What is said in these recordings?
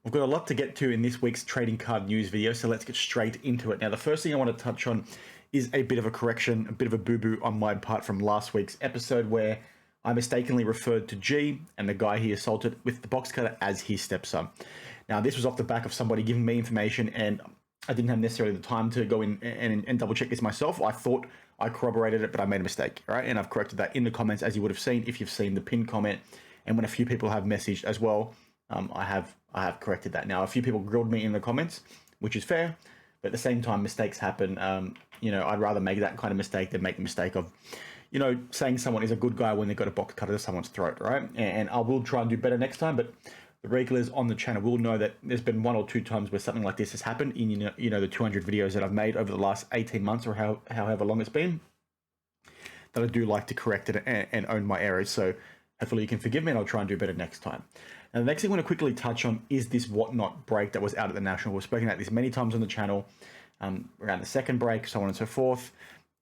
We've got a lot to get to in this week's trading card news video, so let's get straight into it. Now, the first thing I want to touch on is a bit of a correction, a bit of a boo-boo on my part from last week's episode where I mistakenly referred to G and the guy he assaulted with the box cutter as his stepson. Now, this was off the back of somebody giving me information, and I didn't have necessarily the time to go in and double check this myself. I thought I corroborated it, but I made a mistake, right? And I've corrected that in the comments, as you would have seen if you've seen the pinned comment. And when a few people have messaged as well, I have corrected that. Now, a few people grilled me in the comments, which is fair, but at the same time, mistakes happen. I'd rather make that kind of mistake than make the mistake of, saying someone is a good guy when they've got a box cutter to someone's throat, right? And I will try and do better next time, but the regulars on the channel will know that there's been 1 or 2 times where something like this has happened in, the 200 videos that I've made over the last 18 months or however long it's been, that I do like to correct it and own my errors. So hopefully you can forgive me and I'll try and do better next time. And the next thing I want to quickly touch on is this whatnot break that was out at the National. We've spoken about this many times on the channel, around the second break, so on and so forth.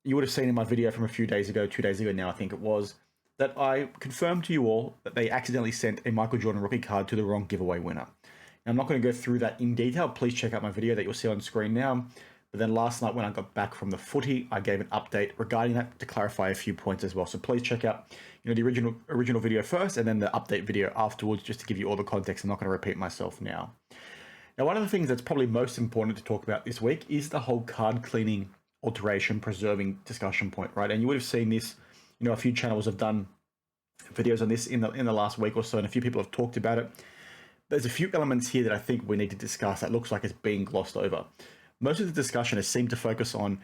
You would have seen in my video from a few days ago, 2 days ago now I think it was, that I confirmed to you all that they accidentally sent a Michael Jordan rookie card to the wrong giveaway winner. Now, I'm not going to go through that in detail. Please check out my video that you'll see on screen now. But then last night when I got back from the footy, I gave an update regarding that to clarify a few points as well. So please check out the original video first and then the update video afterwards, just to give you all the context. I'm not going to repeat myself now. Now, one of the things that's probably most important to talk about this week is the whole card cleaning, alteration, preserving discussion point, right? And you would have seen this, a few channels have done videos on this in the last week or so, and a few people have talked about it. There's a few elements here that I think we need to discuss that looks like it's being glossed over. Most of the discussion has seemed to focus on,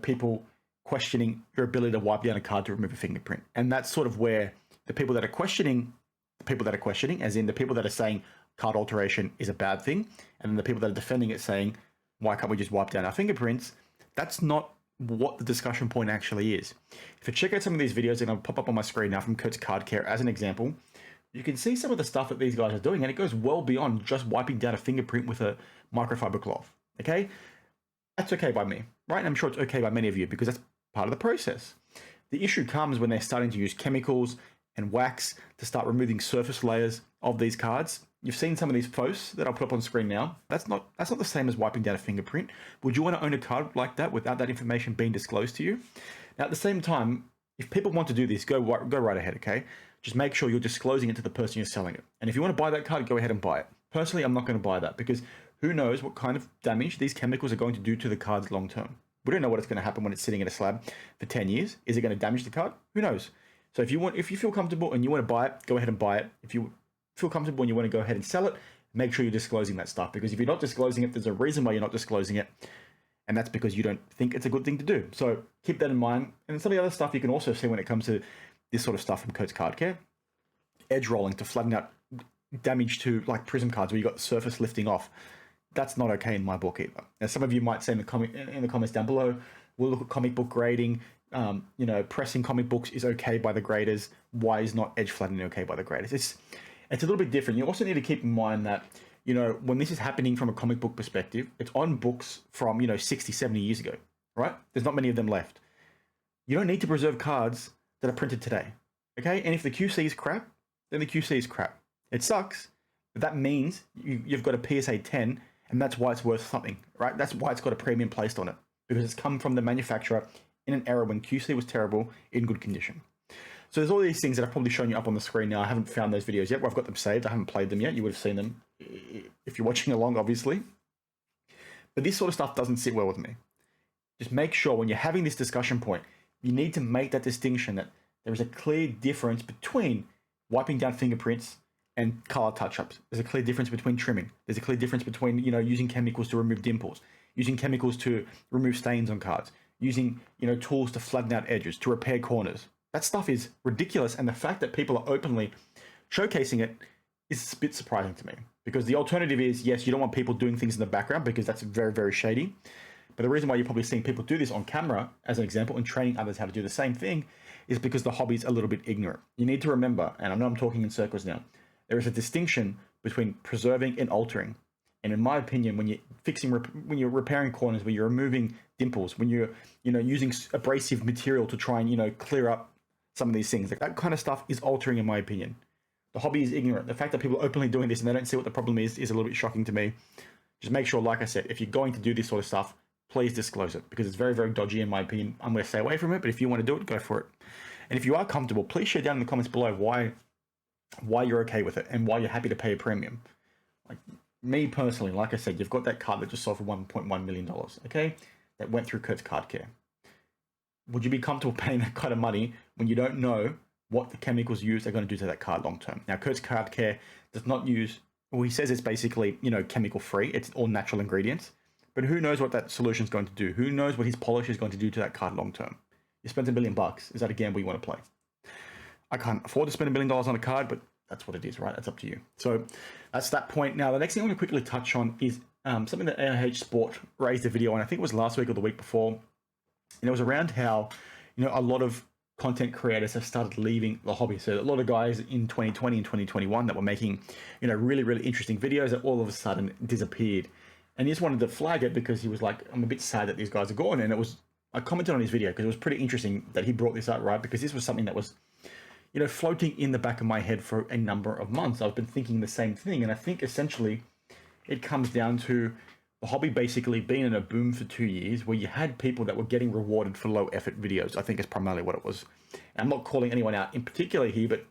people questioning your ability to wipe down a card to remove a fingerprint. And that's sort of where the people that are questioning, as in the people that are saying card alteration is a bad thing, and then the people that are defending it saying, why can't we just wipe down our fingerprints? That's not what the discussion point actually is. If you check out some of these videos, and I'll pop up on my screen now from Kurt's Card Care as an example, you can see some of the stuff that these guys are doing, and it goes well beyond just wiping down a fingerprint with a microfiber cloth, okay? That's okay by me, right? And I'm sure it's okay by many of you because that's part of the process. The issue comes when they're starting to use chemicals and wax to start removing surface layers of these cards. You've seen some of these posts that I'll put up on screen now. That's not the same as wiping down a fingerprint. Would you want to own a card like that without that information being disclosed to you? Now, at the same time, if people want to do this, go right ahead, okay? Just make sure you're disclosing it to the person you're selling it. And if you want to buy that card, go ahead and buy it. Personally, I'm not going to buy that because who knows what kind of damage these chemicals are going to do to the cards long term. We don't know what it's going to happen when it's sitting in a slab for 10 years. Is it going to damage the card? Who knows? So if you feel comfortable and you want to buy it, go ahead and buy it. If you feel comfortable and you want to go ahead and sell it, make sure you're disclosing that stuff, because if you're not disclosing it, there's a reason why you're not disclosing it, and that's because you don't think it's a good thing to do. So keep that in mind. And some of the other stuff you can also see when it comes to this sort of stuff from Kurt's Card Care, edge rolling to flatten out damage to like prism cards where you got the surface lifting off. That's not okay in my book either. Now, some of you might say in the comments down below, we'll look at comic book grading. Pressing comic books is okay by the graders. Why is not edge flattening okay by the graders? It's a little bit different. You also need to keep in mind that, when this is happening from a comic book perspective, it's on books from, 60, 70 years ago, right? There's not many of them left. You don't need to preserve cards that are printed today, okay? And if the QC is crap, then the QC is crap. It sucks, but that means you've got a PSA 10, and that's why it's worth something, right? That's why it's got a premium placed on it, because it's come from the manufacturer in an era when QC was terrible in good condition. So there's all these things that I've probably shown you up on the screen now. I haven't found those videos yet, where I've got them saved. I haven't played them yet. You would have seen them if you're watching along, obviously. But this sort of stuff doesn't sit well with me. Just make sure when you're having this discussion point, you need to make that distinction that there is a clear difference between wiping down fingerprints and color touch-ups. There's a clear difference between trimming. There's a clear difference between, using chemicals to remove dimples, using chemicals to remove stains on cards, using, tools to flatten out edges, to repair corners. That stuff is ridiculous, and the fact that people are openly showcasing it is a bit surprising to me, because the alternative is, yes, you don't want people doing things in the background because that's very, very shady. But the reason why you're probably seeing people do this on camera, as an example, and training others how to do the same thing, is because the hobby's a little bit ignorant. You need to remember, and I know I'm talking in circles now, there is a distinction between preserving and altering. And in my opinion, when you're repairing corners, when you're removing dimples, when you're using abrasive material to try and clear up some of these things, like that kind of stuff is altering, in my opinion. The hobby is ignorant. The fact that people are openly doing this and they don't see what the problem is a little bit shocking to me. Just make sure, like I said, if you're going to do this sort of stuff, please disclose it, because it's very, very dodgy in my opinion. I'm going to stay away from it, but if you want to do it, go for it. And if you are comfortable, please share down in the comments below why you're okay with it and why you're happy to pay a premium. Like me personally, like I said, you've got that card that just sold for $1.1 million, okay? That went through Kurt's Card Care. Would you be comfortable paying that kind of money when you don't know what the chemicals used are going to do to that card long term? Now, Kurt's Card Care does not use, well, he says it's basically, chemical free. It's all natural ingredients. But who knows what that solution is going to do? Who knows what his polish is going to do to that card long term? You spent $1 million. Is that a gamble you want to play? I can't afford to spend $1 million on a card, but that's what it is, right? That's up to you. So that's that point. Now, the next thing I want to quickly touch on is something that AIH Sport raised a video on. I think it was last week or the week before. And it was around how, a lot of content creators have started leaving the hobby. So a lot of guys in 2020 and 2021 that were making, really, really interesting videos that all of a sudden disappeared. And he just wanted to flag it because he was like, I'm a bit sad that these guys are gone. And I commented on his video because it was pretty interesting that he brought this up, right? Because this was something that was, floating in the back of my head for a number of months. I've been thinking the same thing. And I think essentially it comes down to the hobby basically being in a boom for 2 years where you had people that were getting rewarded for low effort videos. I think is primarily what it was. And I'm not calling anyone out in particular here, but,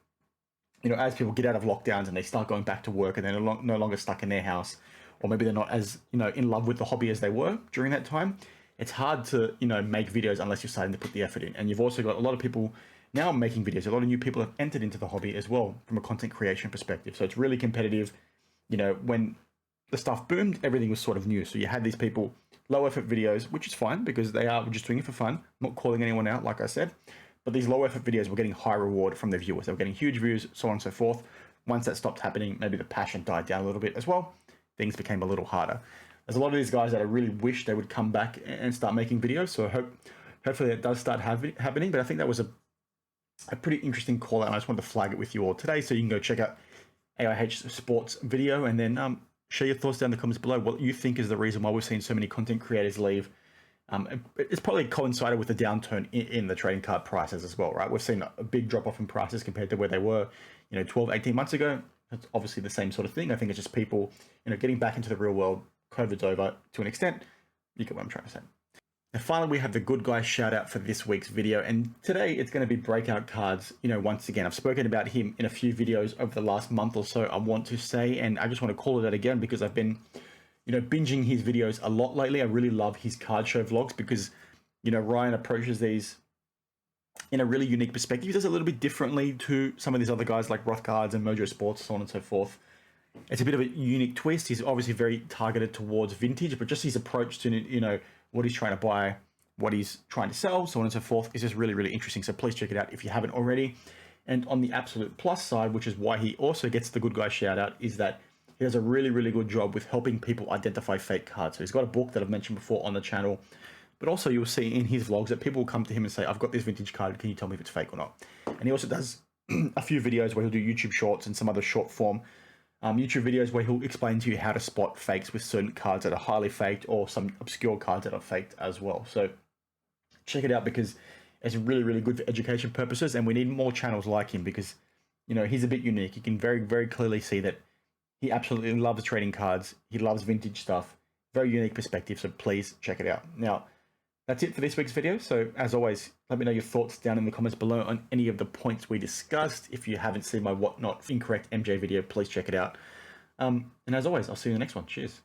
as people get out of lockdowns and they start going back to work and they're no longer stuck in their house, or maybe they're not as, in love with the hobby as they were during that time, it's hard to, make videos unless you're starting to put the effort in. And you've also got a lot of people now making videos. A lot of new people have entered into the hobby as well from a content creation perspective. So it's really competitive. When the stuff boomed, everything was sort of new. So you had these people, low effort videos, which is fine because they are just doing it for fun. I'm not calling anyone out, like I said. But these low effort videos were getting high reward from their viewers. They were getting huge views, so on and so forth. Once that stopped happening, maybe the passion died down a little bit as well. Things became a little harder. There's a lot of these guys that I really wish they would come back and start making videos. So hopefully that does start happening. But I think that was a pretty interesting call out. I just wanted to flag it with you all today. So you can go check out AIH Sports video and then share your thoughts down in the comments below. What you think is the reason why we've seen so many content creators leave. It's probably coincided with the downturn in the trading card prices as well, right? We've seen a big drop off in prices compared to where they were, 12, 18 months ago. It's obviously the same sort of thing. I think it's just people, getting back into the real world. COVID's over to an extent. You get what I'm trying to say. And finally, we have the good guy shout out for this week's video. And today it's going to be Breakout cards. Once again, I've spoken about him in a few videos over the last month or so, I want to say, and I just want to call it out again because I've been, binging his videos a lot lately. I really love his card show vlogs because, Ryan approaches these in a really unique perspective. He does it a little bit differently to some of these other guys like Roth Cards and Mojo Sports, so on and so forth. It's a bit of a unique twist. He's obviously very targeted towards vintage, but just his approach to, what he's trying to buy, what he's trying to sell, so on and so forth, is just really, really interesting. So please check it out if you haven't already. And on the absolute plus side, which is why he also gets the good guy shout out, is that he does a really, really good job with helping people identify fake cards. So he's got a book that I've mentioned before on the channel, but also you'll see in his vlogs that people will come to him and say, I've got this vintage card, can you tell me if it's fake or not? And he also does a few videos where he'll do YouTube shorts and some other short form YouTube videos where he'll explain to you how to spot fakes with certain cards that are highly faked or some obscure cards that are faked as well. So check it out because it's really, really good for education purposes, and we need more channels like him because, he's a bit unique. You can very, very clearly see that he absolutely loves trading cards. He loves vintage stuff. Very unique perspective, so please check it out. Now, that's it for this week's video. So as always, let me know your thoughts down in the comments below on any of the points we discussed. If you haven't seen my Whatnot Incorrect MJ video, please check it out. And as always, I'll see you in the next one. Cheers.